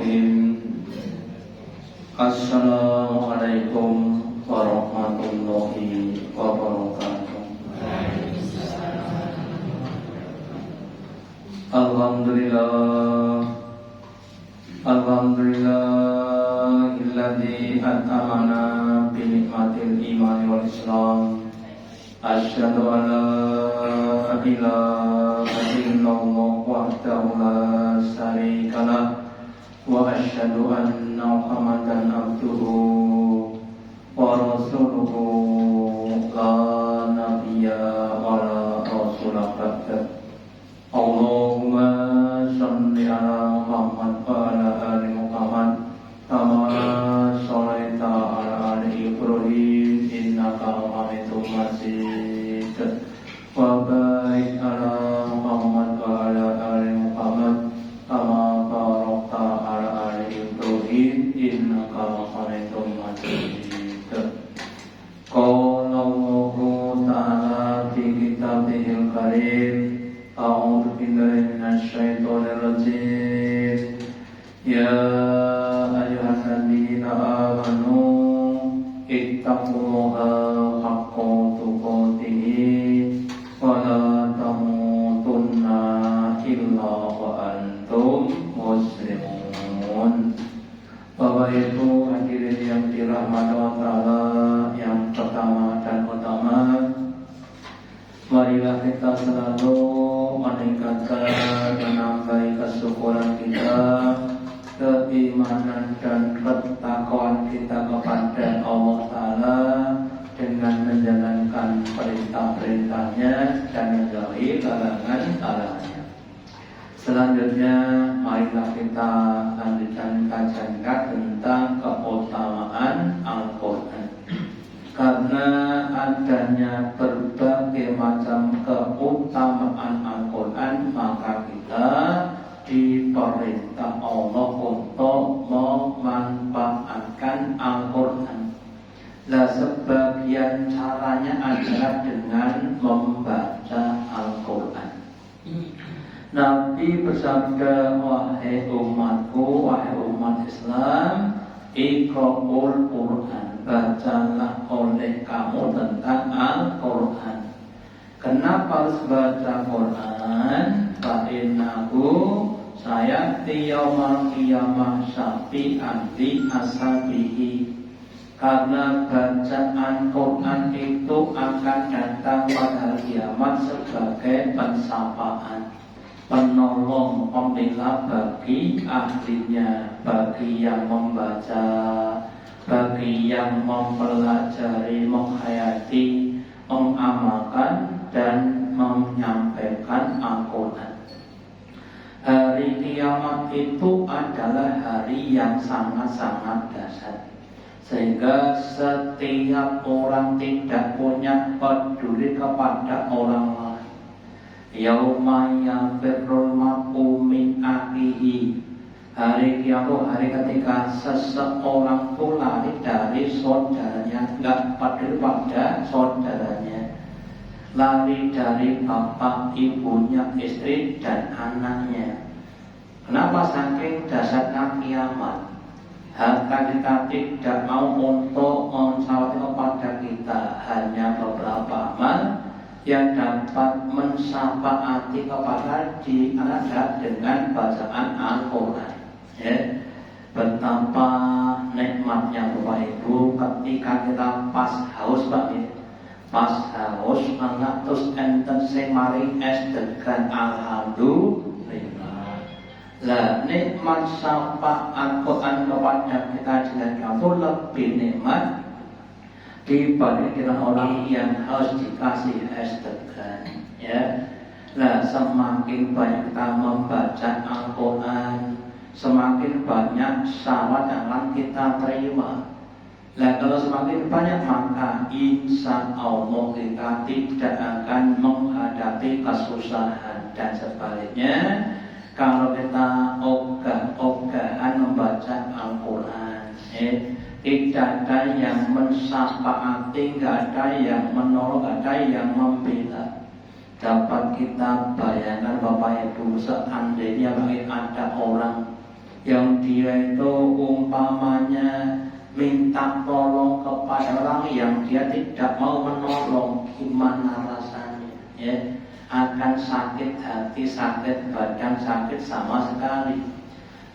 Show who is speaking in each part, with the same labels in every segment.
Speaker 1: Bismillahirrahmanirrahim. Assalamualaikum warahmatullahi wabarakatuh. Alhamdulillahilladzi at'amana bi nikmatil iman wal islam. Asyhadu an la ilaha illallah wahdahu la syarika lah wa asyhadu anna Muhammadan abduhu wa rasuluhu la nabiyya wa la rasula ba'da. Allahumma shalli ala Muhammad wa ala ali Muhammad kama shallaita ala ali Ibrahim innaka Hamidum Majid. Wa barik ala Muhammad wa ala ali Muhammad kama barakta ala ali Ibrahim innaka Hamidum Majid. Qala Allahu ta'ala fi kitabihil karim. A'udzu billahi minasy syaithanir rajim. Ya ayyuhalladzina amanu ittaqullaha haqqa tuqatih wa la tamutunna illa wa antum muslimun. Bapak Ibu hadirin yang dirahmati Allah Ta'ala, yang pertama dan utama, marilah kita selalu meningkatkan, menambahi kesyukuran kita, keimanan dan ketakwaan kita kepada Allah Ta'ala dengan menjalankan perintah-perintahnya dan menjauhi larangan-larangannya. Selanjutnya, marilah kita lanjutkan kajian tentang keutamaan Al-Quran. Karena adanya berbagai macam keutamaan Al-Quran, maka kita diperintah Allah untuk memanfaatkan Al-Quran. Nah, sebagian caranya adalah dengan membaca Al-Quran. Nabi bersabda, wahai umatku, wahai umat Islam, iqra'ul Quran, bacalah oleh kamu tentang Al-Quran. Kenapa harus baca Quran? Fa'innahu sayati yaumal qiyamah syafi'an li ashabihi. Karena bacaan Quran itu akan datang pada hari kiamat sebagai pensyafaat, penolong, pembela bagi ahlinya, bagi yang membaca, bagi yang mempelajari, menghayati, mengamalkan dan menyampaikan Al-Quran. Hari kiamat itu adalah hari yang sangat-sangat dahsyat, sehingga setiap orang tidak punya peduli kepada orang lain. Yauma yafirrul mar'u min akhihi. Hari kiamat, hari ketika seseorang itu lari dari saudaranya, enggak peduli pada saudaranya, lari dari bapak, ibunya, istri dan anaknya. Kenapa? Saking dahsyatnya kiamat. Harta kita tidak mau untuk mensawati kepada kita, hanya beberapa amal yang dapat mensyafaati kepada di adalah dengan bacaan Al-Quran. Ya, betapa nikmatnya Bapak Ibu ketika kita pas haus, Pak, ya. Pas haus anak terus enten sing mari es degan, alhamdulillah. Lah nikmat syafaat Quran kepada kita itu lebih nikmat dibandingkan orang yang harus dikasih es degan, ya. Nah, semakin banyak kita membaca Al-Quran, semakin banyak syawat yang akan kita terima. Nah, kalau semakin banyak, maka insya Allah kita tidak akan menghadapi kesusahan. Dan sebaliknya, kalau kita ogah-ogahan membaca Al-Quran, tidak ada yang mensyafaati, tidak ada yang menolong, tidak ada yang membela. Dapat kita bayangkan Bapak Ibu, seandainya ada orang yang dia itu umpamanya minta tolong kepada orang yang dia tidak mau menolong, gimana rasanya? Ya, akan sakit hati, sakit badan, sakit sama sekali.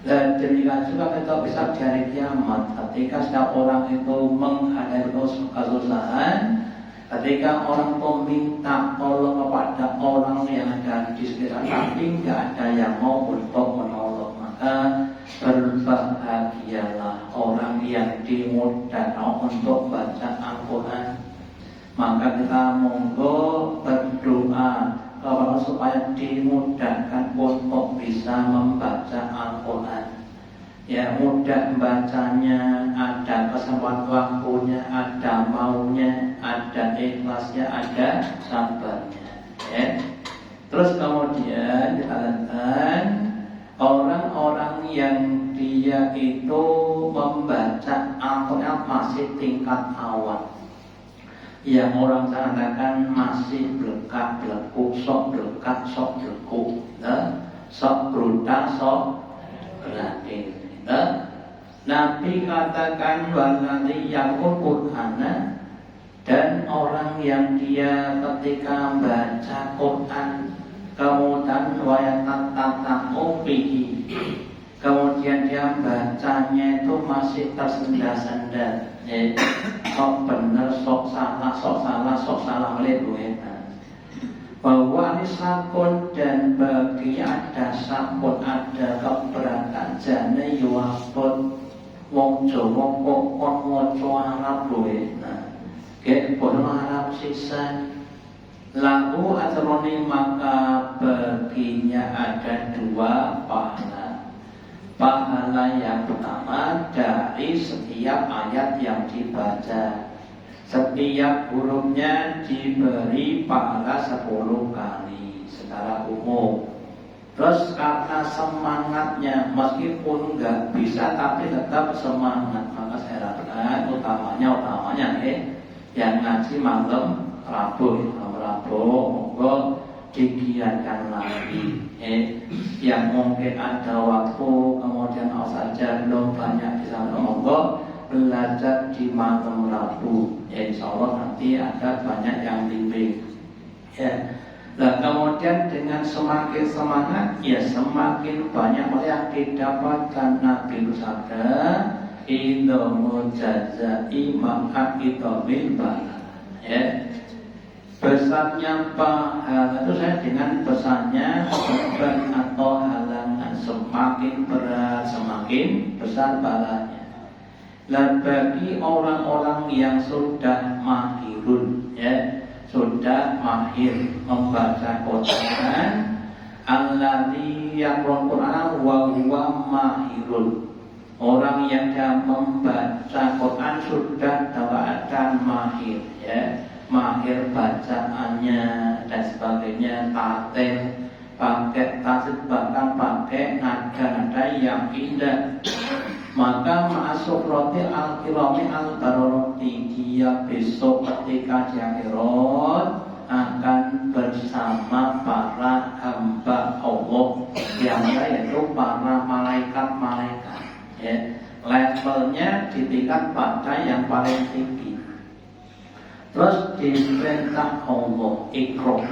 Speaker 1: Dan demikian juga kita bisa di hari kiamat, ketika setiap orang itu menghadapi kesusahan, ketika orang itu minta tolong kepada orang yang ada di sekitar, tapi nggak ada yang mau untuk menolong, maka berbahagialah orang yang dimudahkan untuk baca Al-Quran. Maka kita monggo berdoa kepada supaya dimudahkan untuk bisa membaca Al-Quran. Ya, mudah membacanya, ada kesempatan waktunya, ada maunya, ada ikhlasnya, ada sabarnya. Ya. Terus kemudian kita lihat orang-orang yang dia itu membaca Al-Quran masih tingkat awal, yang orang katakan masih belekak-belekuk, sok belekak, sok belekuk, sok brutal, sok berakhir. Nabi katakan walladzi yaqul Qur'ana, dan orang yang dia ketika baca Quran kemudian wayatatatamu bihi, kemudian dia bacanya itu masih tersendat-sendat, sok bener, sok salah melihat bahwa ini sakun dan bagi ada sakun, ada keberatan jane yuwapun wong Jawa kok kon maca Arab luwe. Nah, gek bono Arab sisan lalu atroni, maka baginya ada dua pahala. Pahala yang pertama dari setiap ayat yang dibaca, setiap hurufnya diberi pahala 10 kali secara umum. Terus karena semangatnya, meskipun nggak bisa tapi tetap semangat, maka saya harapkan utamanya yang ngaji malam Rabu, monggo digiatkan lagi. Yang mungkin ada waktu kemudian saja belum banyak bisa, monggo belajar di malam Rabu. Insya Allah nanti ada banyak yang bimbing. Ya. Nah, kemudian dengan semakin semangat, ya semakin banyak yang didapatkan. Nabi bersabda, "Idza mujazai ma'a idzabil bala." Ya. Besarnya pahala itu saya dengan besarnya beban atau halangan, semakin berat semakin besar pahalanya. Dan bagi orang-orang yang sudah mahirun, ya, sudah mahir membaca Quran, alladzi yaqra'ul Qur'an wa huwa mahirun, orang yang membaca Quran sudah keadaan mahir, ya, mahir bacaannya dan sebagainya, tatil, pakai tasbih, bahkan pakai nada-nada yang indah. Maka masuk roti al-kirami al-baroroti, dia besok ketika di akhirat akan bersama para hamba Allah yang yaitu para malaikat-malaikat, ya. Levelnya di tingkat pada yang paling tinggi. Terus diperintah Allah ikro,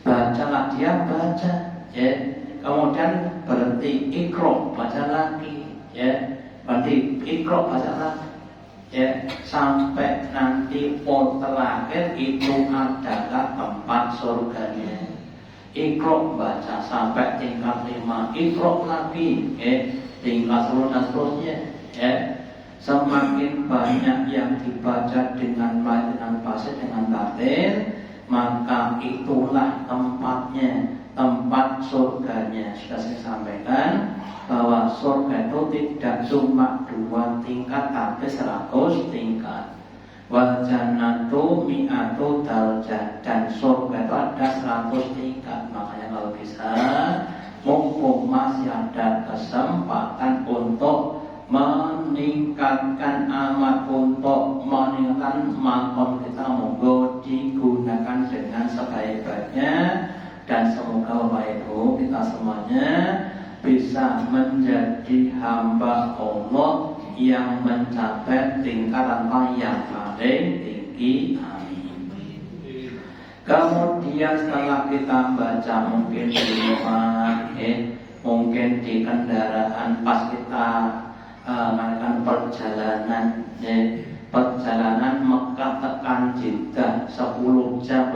Speaker 1: bacalah, dia baca, ya. Kemudian berhenti ikro, baca lagi, ya, berarti ikro baca lagi, ya, sampai nanti pol terakhir itu adalah tempat surganya. Ikro baca sampai tingkat 5, ikro lagi, ya, tingkat 10 dan seterusnya, ya. Semakin banyak yang dibaca dengan baik, dengan fasih, dengan batin, maka itulah tempatnya, tempat surganya. Sudah saya sampaikan bahwa surga itu tidak cuma 2 tingkat tapi 100 tingkat. Wal jannatu mi'atu darajat, dan surga itu ada 100 tingkat. Makanya kalau bisa, mumpung masih ada kesempatan untuk meningkatkan amal, untuk meningkatkan makom kita, monggo digunakan dengan sebaik-baiknya. Dan semoga Bapak Ibu kita semuanya bisa menjadi hamba Allah yang mencapai tingkatan yang paling tinggi. Amin. Kemudian setelah kita baca mungkin di rumah, mungkin di kendaraan pas kita melakukan perjalanan, perjalanan Mekah tekan Jeddah 10 jam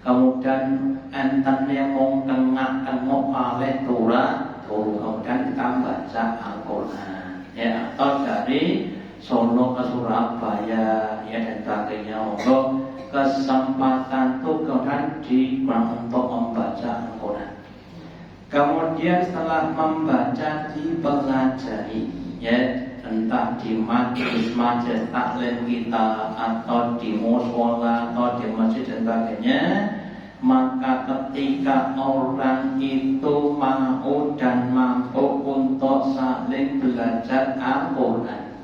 Speaker 1: kemudian enten mung tengok kalih turu kemudian kita baca Al-Quran atau dari Solo ke Surabaya dan sebagainya. Untuk kesempatan itu kemudian digunakan untuk membaca Al-Quran. Kemudian setelah membaca dipelajari entah di majelis taklim kita atau di mushola atau di masjid dan sebagainya, maka ketika orang itu mau dan mampu untuk saling belajar Al-Quran,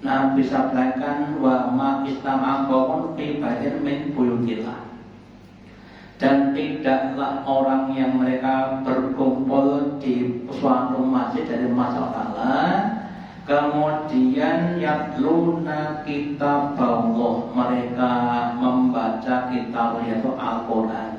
Speaker 1: nah bisa belajarkan wa ma istama'akum fi baitin min buyutillah, dan tidaklah orang yang mereka berkumpul di suatu masjid dari masjid Allah kemudian yatluna kitab Allah, mereka membaca kitab yaitu Al-Quran,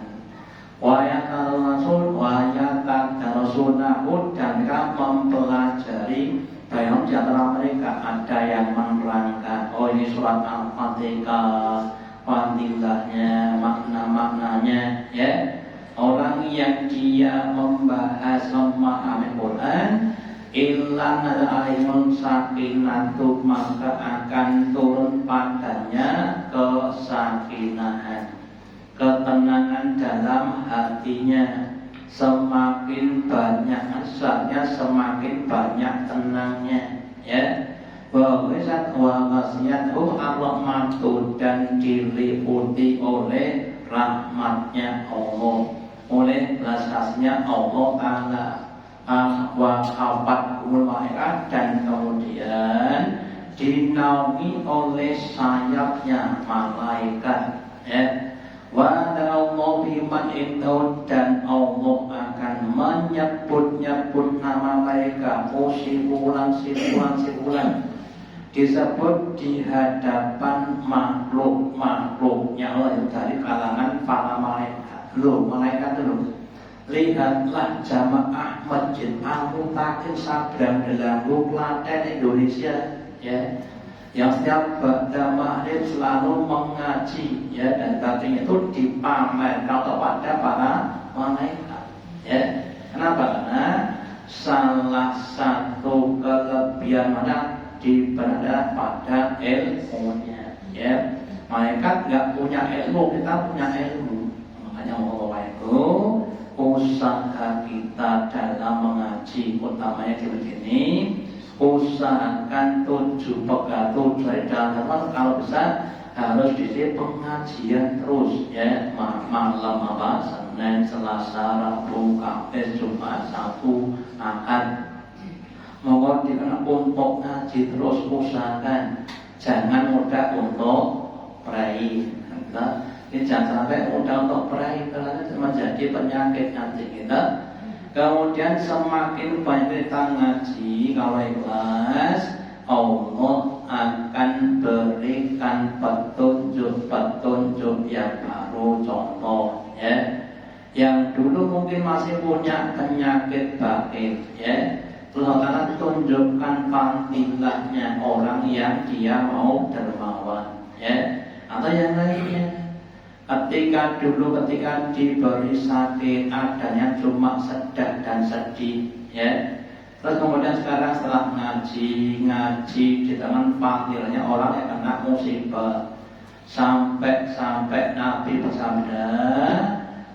Speaker 1: wa yatadarasunahu, dan mereka mempelajari. Bayang di antara mereka ada yang menerangkan, oh ini surat Al-Fatihah, fadilahnya, makna-maknanya, Orang yang dia membahas memahami Quran, Ilan alaimun sakinatu, maka akan turun padanya kesakinahan, ketenangan dalam hatinya. Semakin banyak asalnya, semakin banyak tenangnya. Wa wasiyatuh ar-rahmatu, dan diliputi oleh rahmatnya Allah, oleh belas kasihnya Allah Ta'ala. Wa khafatkumul malaikat, dan kemudian dinaungi oleh sayapnya malaikat. Wa da'allahu biman indahu, dan Allah akan menyebut-nyebut nama mereka sibulan disebut di hadapan makhluk-makhluknya Allah dari kalangan para malaikat. Malaikat dulu, lihatlah jamaah Masjid Al-Mutakin Sabrang Delanggu Klaten Indonesia, yang setiap pada maghrib selalu mengaji, dan tadinya itu dipamerkan kepada para malaikat. Kenapa? Karena salah satu kelebihan mana berada pada ilmunya. Malaikat nggak punya ilmu, kita punya ilmu. Makanya Allah itu usaha kita dalam mengaji, utamanya di begini, usahakan 7 dari dalam kalau bisa harus diisi pengajian terus, malam Senin, Selasa, Rabu, Kamis, Jumat, Sabtu, Ahad. Mohon dikenal untuk ngaji terus, usahakan jangan mudah untuk peraih. Ini jangan sampai mudah untuk peraih, karena menjadi penyakit nanti kita. Kemudian semakin banyak kita ngaji, kalau ikhlas, Allah akan berikan petunjuk-petunjuk yang baru. Contoh, yang dulu mungkin masih punya penyakit batin, terus Allah tunjukkan fadilahnya orang yang dia mau dermawan, atau yang lainnya. Ketika diberi sakit, adanya cuma sedih dan sedih, terus kemudian sekarang setelah ngaji di tangan fadilahnya orang yang kena musibah, sampai Nabi bersabda,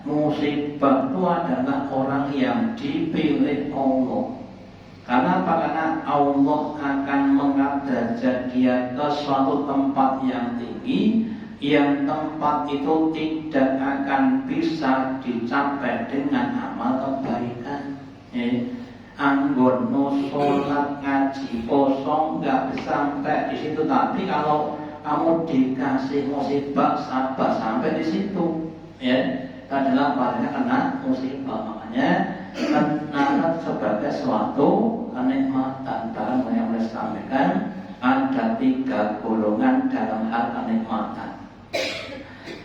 Speaker 1: musibah itu adalah orang yang dipilih Allah. Karena apa? Karena Allah akan mengajak dia ke suatu tempat yang tinggi, yang tempat itu tidak akan bisa dicapai dengan amal kebaikan. Anggon sholat, ngaji, kosong nggak bisa sampai di situ. Tapi kalau kamu dikasih musibah, sabar sampai di situ, adalah padanya kena musibah. Makanya kenangan sebagai suatu kenikmatan. Barang yang boleh sampaikan ada 3 golongan dalam hal kenikmatan.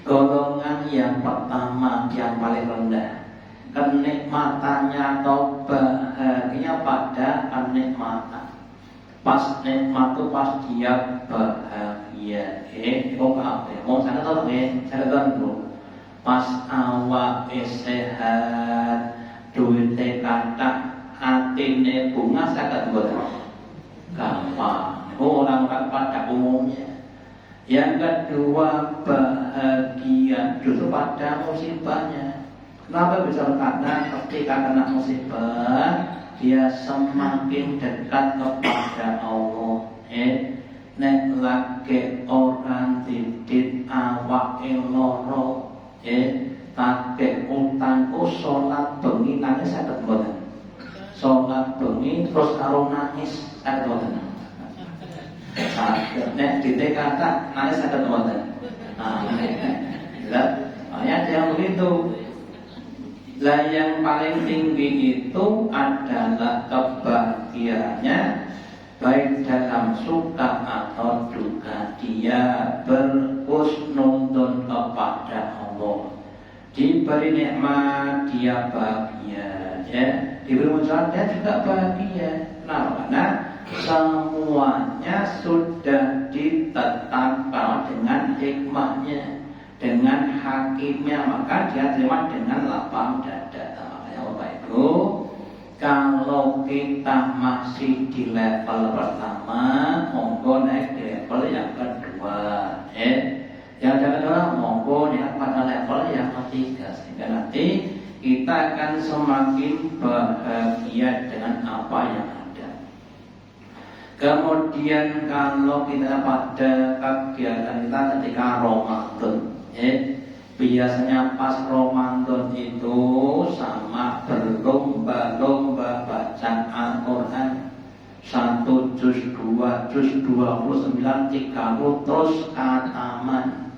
Speaker 1: Golongan yang pertama yang paling rendah, kenikmatannya atau bahagia pada kenikmatan. Pas nikmat itu pas dia bahagia. Mau saya tahu saya tahu. Pas awak sehat, duitnya kata, hatinya bunga, saya tahu gampang. Orang-orang pada umumnya. Yang kedua bahagia justru pada musibahnya. Kenapa bisa? Karena ketika kena musibah dia semakin dekat kepada Allah. Nek lagi orang didit awak loro, take utangku sholat bengi nangis saged mboten. Sholat bengi terus karo nangis saged mboten. Nek ditekata nangis saged mboten. Ada yang begitu. Lah yang paling tinggi itu adalah kebahagiaannya, baik dalam suka atau duka dia berhusnudon kepada Allah. Diberi nikmat dia bahagia, diberi mudarat dia juga bahagia. Karena semuanya sudah ditetapkan dengan hikmahnya, dengan hakimnya, maka dia terima dengan lapang dada. Makanya Bapak Ibu, kalau kita masih di level pertama, monggo naik di level yang kedua. Yang kedua, monggo naik pada level yang ketiga, sehingga nanti kita akan semakin bahagia dengan apa yang ada. Kemudian kalau kita pada kegiatan kita ketika Ramadan, biasanya pas Ramadan itu sama berlomba-lomba baca Al-Quran 1 juz 2 juz 29 30 terus kataman,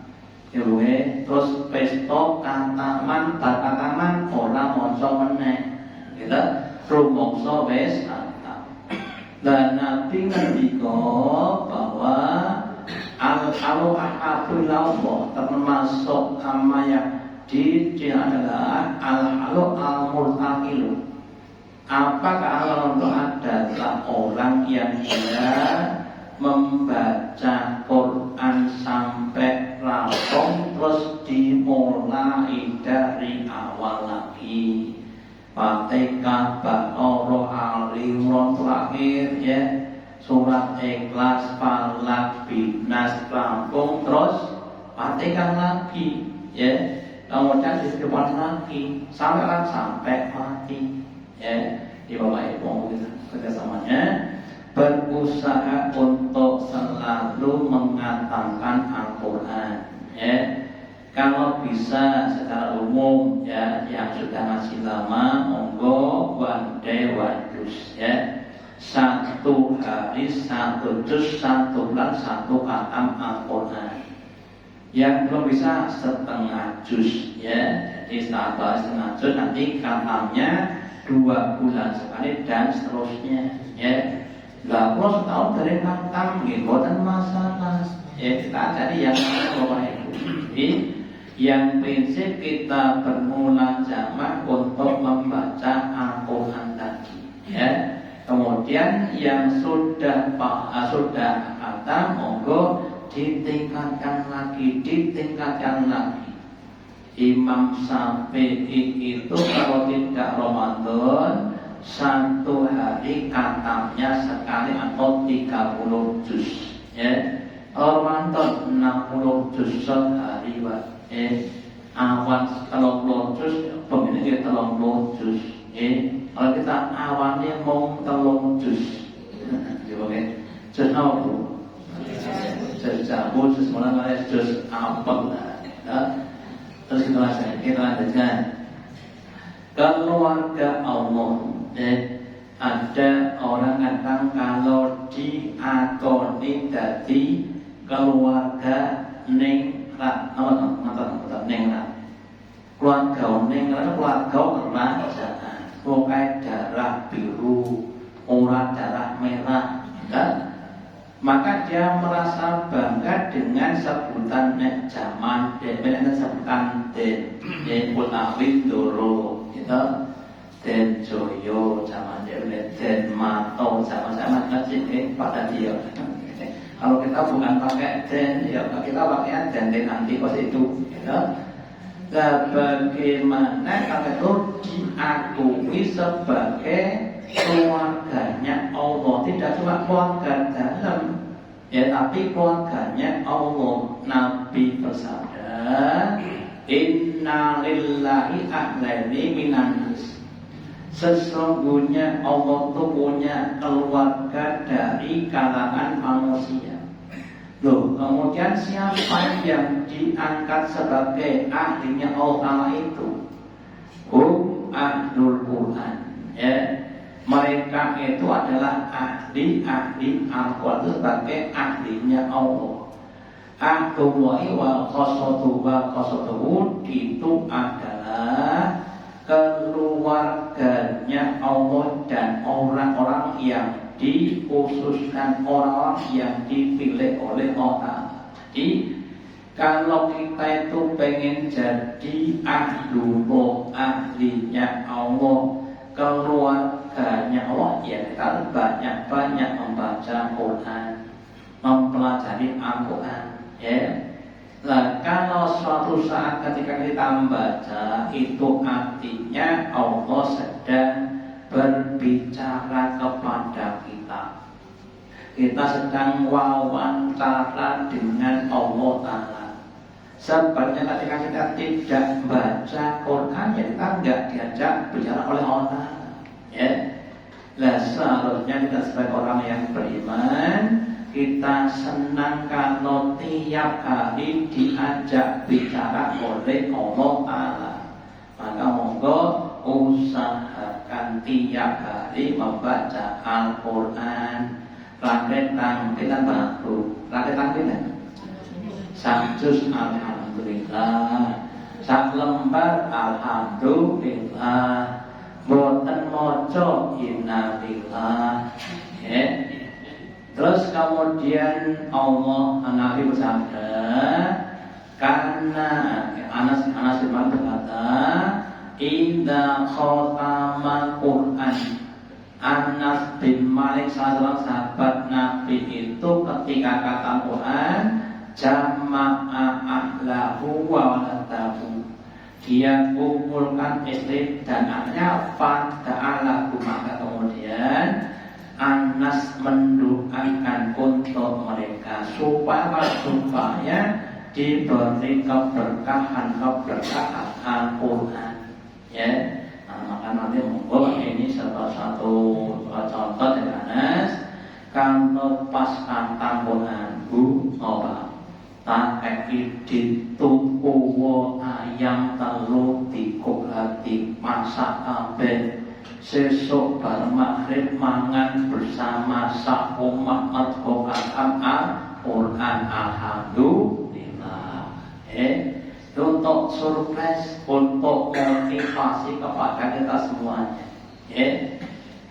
Speaker 1: terus pesto kataman bakataman ora maca meneh, gitu rumangsa wis katam. Dan Nabi ngendika bahwa al-halu termasuk nama yang adalah al-halu al-murtaqilu. Apakah Allah itu adalah orang yang dia membaca Quran sampai rampung terus dimulai dari awal lagi. Fatihah, Baqarah, Ali Imran terakhir surat Ikhlas, Falaq, Nas rampung terus Fatihah lagi kemudian disebar lagi sampai mati di Bapak Ibu kerjasamanya berusaha untuk selalu mengatakan Al-Quran kalau bisa secara umum yang sudah ngaji lama monggo one day one juz 1 hari 1 juz 1 bulan 1 khatam Al-Quran. Yang belum bisa setengah juz jadi setengah juz nanti khatamnya 2 bulan sekali dan seterusnya Lah kalau setahun dari khatam bukan masalah kita jadi yang Bapak Ibu. Yang prinsip kita bermula jamak untuk membaca Al-Quran tadi Kemudian yang sudah khatam monggo ditingkatkan lagi. Imam Syafi'i itu kalau tidak Ramadan 1 hari khatamnya sekali atau 30 juz Ramadan 60 juz sehari awan 30 juz pemilik 30 juz kalau kita awannya mau 3 juz juz apa? Juz jabu, juz mulai juz apa terus kita lanjutkan keluarga Allah ada orang kadang kalau diakoni dadi keluarga ningrat keluarga ningrat keluarga kerajaan pokoknya darah biru orang darah merah, ya. Maka dia merasa bangga dengan sebutan zaman dengan sebutan den Utawi Ndoro, gitu. Den Joyo zaman dia, Den Mato sama-sama kecil pada dia. Kalau kita bukan pakai den, ya kita pakai den antikos itu, gitu. Nah, bagaimana kalau itu diakui sebagai keluarganya Allah, tidak cuma keluarga dalam, ya tapi keluarganya Allah. Nabi bersabda, Inna lillahi ahlaini minan nas. Sesungguhnya Allah itu punya keluarga dari kalangan manusia. Loh, kemudian siapa yang diangkat sebagai ahlinya Allah itu? Ahlul Quran, ya. Mereka itu adalah ahli Al-Quran sebagai ahlinya Allah. Ahlullahi wa khosatuhu itu adalah keluarganya Allah dan orang-orang yang dikhususkan, orang-orang yang dipilih oleh Allah. Jadi kalau kita itu pengen jadi ahlullah, ahlinya Allah, keluarganya Allah, ya kita banyak-banyak membaca Quran, mempelajari Al-Quran, ya. Nah, kalau suatu saat ketika kita membaca, itu artinya Allah sedang berbicara kepada kita. Kita sedang wawancara dengan Allah Ta'ala. Sebenarnya ketika kita tidak baca Quran, ya kita nggak diajak bicara oleh Allah Ta'ala, ya. Nah, seharusnya kita sebagai orang yang beriman, kita senang kalau tiap hari diajak bicara oleh Allah Ta'ala. Maka monggo usahakan tiap hari membaca Al-Quran. Raketan kita baru, raketan kita sajus alhamdulillah, sak lembar alhamdulillah, boten moco innalillah, ya. Terus kemudian Allah Nabi bersabda, karena Anas bin Malik berkata, idza khatama Quran. Anas bin Malik salah sahabat Nabi itu ketika kata Quran, jama'a ahlahu wa waladahu, dia kumpulkan istri dan anaknya, fada'alahu, maka kemudian Anas mendoakan untuk mereka supaya diberi keberkahan Al-Quran, ya. Nah, maka nanti monggo ini salah satu contoh dari Anas. Kalau pas kata Quran apa tak dituku ayam telur dikoklati masak kabeh, sesuk bar maghrib mangan bersama sak umat mergo Al-Quran, alhamdulillah. Untuk surprise, untuk motivasi kepada kita semuanya, ya.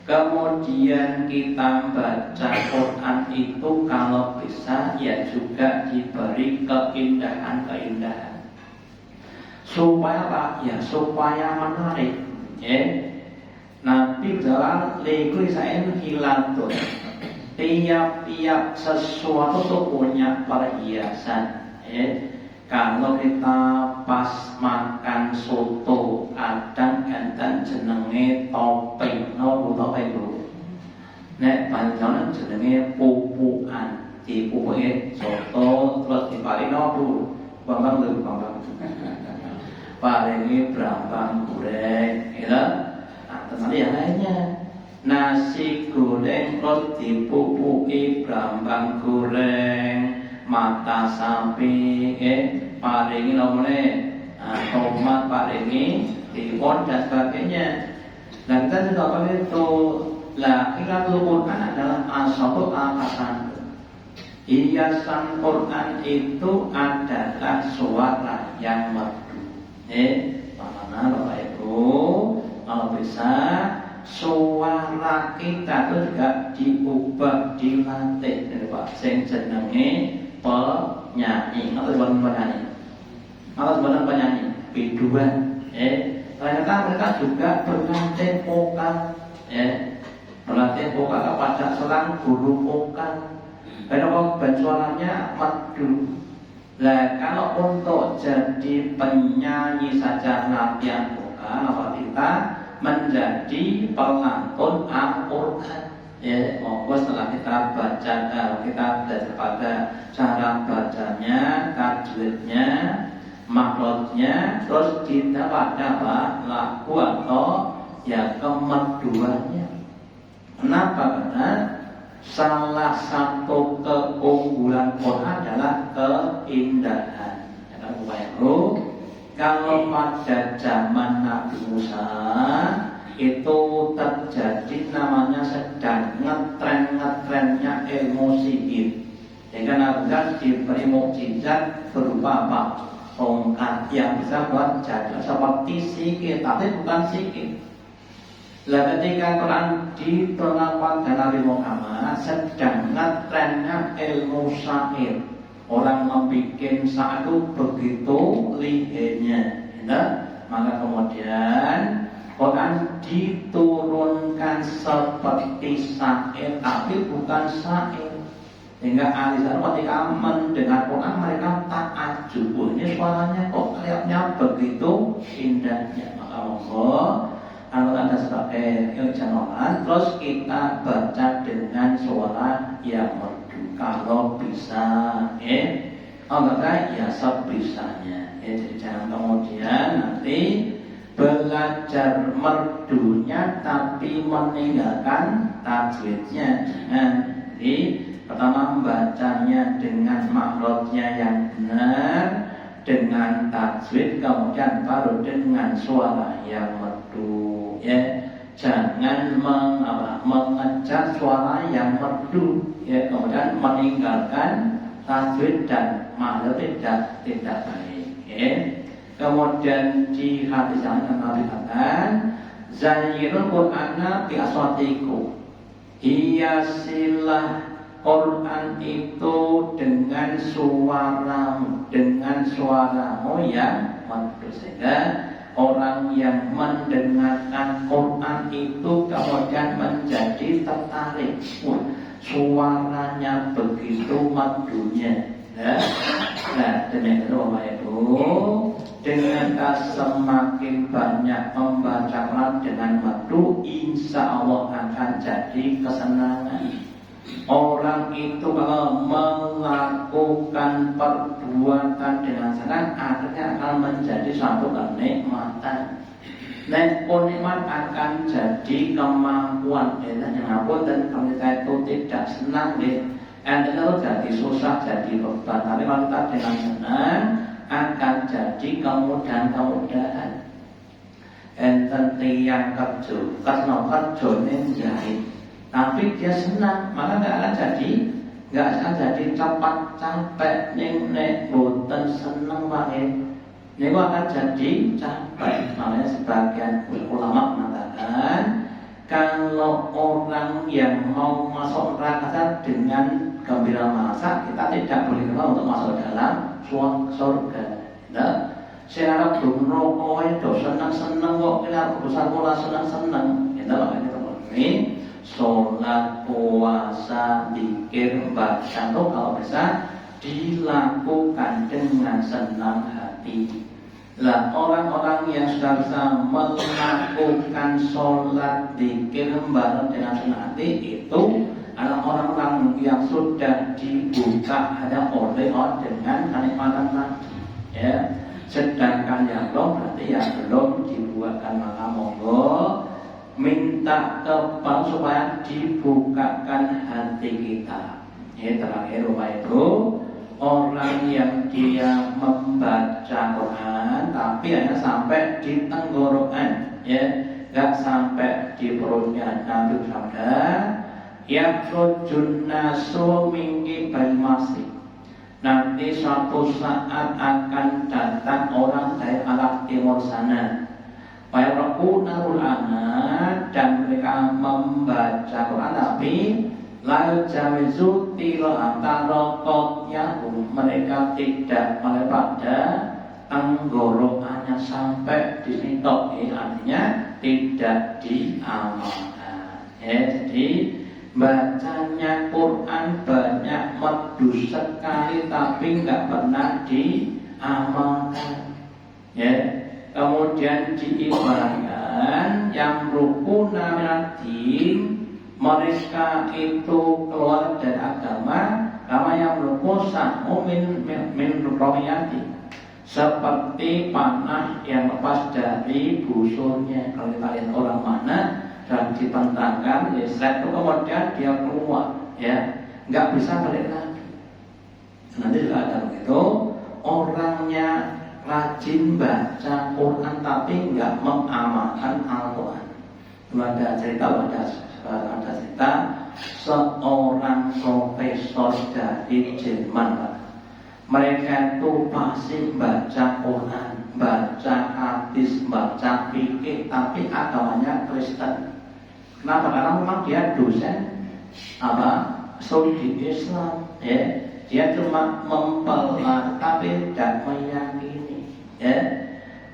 Speaker 1: Kemudian kita baca Quran itu kalau bisa ya juga diberi keindahan-keindahan. Supaya apa? Ya supaya menarik, ya. Nabi berjalan lego saya hilatun. Tiap-tiap sesuatu itu punya perhiasan, ya. Kalau kita pas makan soto, kadang enten jenenge topping, topping dulu. Nek panjenengan jenenge pupukan, dipupuke soto terus diparingi dulu, bambang dulu bambang. Paringi brambang goreng, ya. Nah, terus yang lainnya, nasi goreng terus dipupuki brambang goreng, mata sapi, paringi nomone, tomat paringi, timun dan sebagainya. Dan kita juga apa itu? Lah, Qiraatul Quran adalah asal al-Hasan. Hiasan Quran itu adalah suara yang merdu. Makanya Bapak Ibu, kalau bisa suara kita itu juga diubah, dilatih. Jadi Pak, sing jenenge penyanyi atau bukan penyanyi, biduan. Ternyata mereka juga berlatih vokal, berlatih vokal kepada seorang guru vokal. Karena suaranya merdu. Nah, kalau untuk jadi penyanyi saja latihan vokal, apa kita menjadi pelantun Al-Quran. Monggo setelah kita baca, kita belajar pada cara bacanya, tajwidnya, makhluknya, terus kita pada lagu atau ya kemerduannya. Kenapa? Karena salah satu keunggulan Quran adalah keindahan. Kalau pada zaman Nabi Musa itu terjadi namanya sedang ngetren-ngetrennya ilmu sihir. Sehingga Nabi Musa diberi mukjizat berupa apa? Tongkat yang bisa buat jadi seperti sihir, tapi bukan sihir. Lah ketika Quran diterangkan dan Nabi Muhammad sedang ngetrennya ilmu syair, orang membuat satu begitu lihainya, maka kemudian Quran diturunkan seperti syair tapi bukan syair. Sehingga ahli syaraf ketika mendengar Quran mereka takjub, ini suaranya kok kayaknya begitu indahnya. Maka kalau ada sebagai ilmuwan, terus kita baca dengan suara yang merdu kalau bisa, enggak ya sebisanya. Jadi jangan kemudian nanti belajar merdunya tapi meninggalkan tajwidnya. Jadi pertama membacanya dengan makhrajnya yang benar, dengan tajwid, kemudian baru dengan suara yang merdu. Jangan mengejar suara yang merdu, kemudian meninggalkan tajwid dan makhraj tidak baik. Kemudian di hadis yang Nabi katakan, zayyinul Qur'ana bi aswatikum, hiasilah Quran itu dengan suaramu yang merdu, sehingga orang yang mendengarkan Quran itu kemudian menjadi tertarik. Suaranya begitu merdunya. Nah, demikian Bapak Ibu, dengan semakin banyak membaca Quran dengan merdu, insya Allah akan jadi kesenangan. Orang itu kalau melakukan perbuatan dengan senang, akhirnya akan menjadi suatu kenikmatan. Nikmat akan jadi kemampuan. Dan kalau kita itu tidak senang, itu jadi susah, jadi beban. Tapi kalau kita dengan senang, akan jadi kemudahan-kemudahan. Enten tiang kerja, karena kerja ini jahit. Tapi dia senang, maka nggak akan jadi cepat capek. Nek boten seneng banget, nek akan jadi capek. Makanya sebagian ulama mengatakan kalau orang yang mau masuk neraka dengan gembira merasa, kita tidak boleh kenal untuk masuk dalam surga. Saya belum rokok itu senang kok, kita besar pola senang. Makanya ini sholat, puasa, zikir, baca itu kalau bisa dilakukan dengan senang hati. Lah orang-orang yang sudah bisa melakukan sholat, zikir bareng dengan senang hati itu adalah orang-orang yang sudah dibuka hanya oleh Allah dengan kenikmatan tadi. Sedangkan yang belum berarti yang belum dibuatkan, maka monggo minta kepada supaya dibukakan hati kita. Terakhir Bapak Ibu, orang yang dia membaca Quran tapi hanya sampai di tenggorokan, nggak sampai di perutnya. Nabi bersabda, yakhrujun nasu min qibalil masjid. Nanti suatu saat akan datang orang dari arah timur sana. Fayaqra'una Qur'ana, dan mereka membaca Quran tapi la jawizu tilawatnya, mereka tidak pada tenggorokannya sampai di sini tok, artinya tidak diamalkan. Jadi bacanya Quran banyak merdu sekali tapi nggak pernah diamalkan. Kemudian diibaratkan yang rukuna minad-din, mereka itu keluar dari agama, kama yang rukusan min ruqyati, seperti panah yang lepas dari busurnya. Kalau kita lihat orang mana dan dibentangkan listrik itu kemudian dia keluar, nggak bisa balik lagi. Nanti juga ada begitu, orangnya rajin baca Quran tapi nggak mengamalkan Al-Quran. Ada cerita seorang profesor dari Jerman. Mereka itu pasti baca Quran, baca hadis, baca fikih, tapi agamanya Kristen. Kenapa? Karena memang dia dosen studi Islam, dia cuma mempelajari tapi tidak meyakini,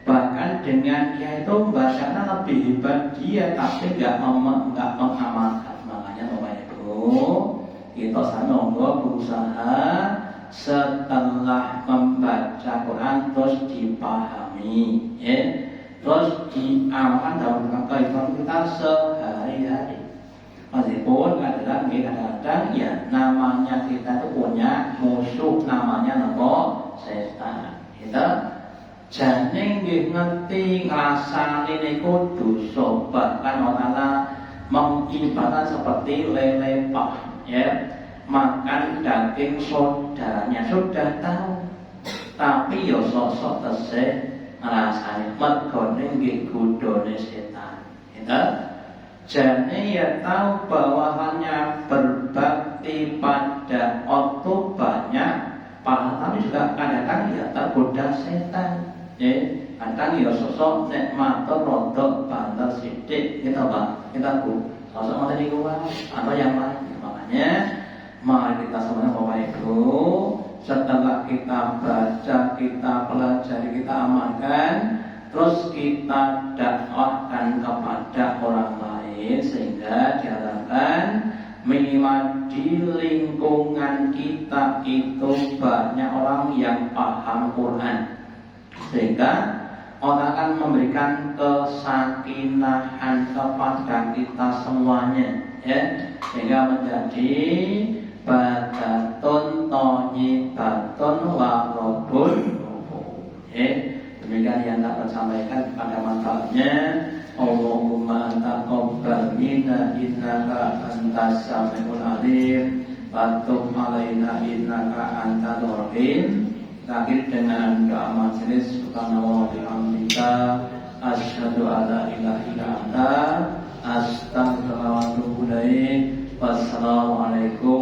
Speaker 1: bahkan dengan dia itu bahasanya lebih hebat dia, tapi nggak mengamalkan. Makanya Bapak Ibu, kita sama berusaha setelah membaca Quran terus dipahami, terus diamalkan dalam kehidupan kita sehari-hari. Meskipun kadang-kadang namanya kita itu punya musuh, namanya setan. Jane nggih ngerti ngrasani niku dosa, bahkan Allah mengibaratkan seperti lele pah, makan daging saudaranya sudah tahu, tapi sok-sok tesih ngrasani mergone nggih godhone setan. Jane tahu bahwasannya berbakti pada Allah banyak pahala, tapi juga kadang-kadang tergoda setan. Kadang sosok nek matur rodok banter sithik, kita sosok mata di luar atau yang lain. Makanya mari kita semuanya Bapak Ibu, setelah kita baca, kita pelajari, kita amalkan, terus kita dakwahkan kepada orang lain, sehingga diharapkan minimal di lingkungan kita itu banyak orang yang paham Quran, sehingga Allah akan memberikan kesakinahan kepada kita semuanya, sehingga menjadi badatun thayyibatun wa rabbun. Demikian yang dapat sampaikan pada manfaatnya. Allahumma taqabbal minna innaka antas samiul alim wa tub alaina innaka antal rahim. Akhir dengan doa majelis, subhanallah wa bihamdika asyhadu alla ilaha illa anta astaghfiruka wa atubu ilaik. Wassalamualaikum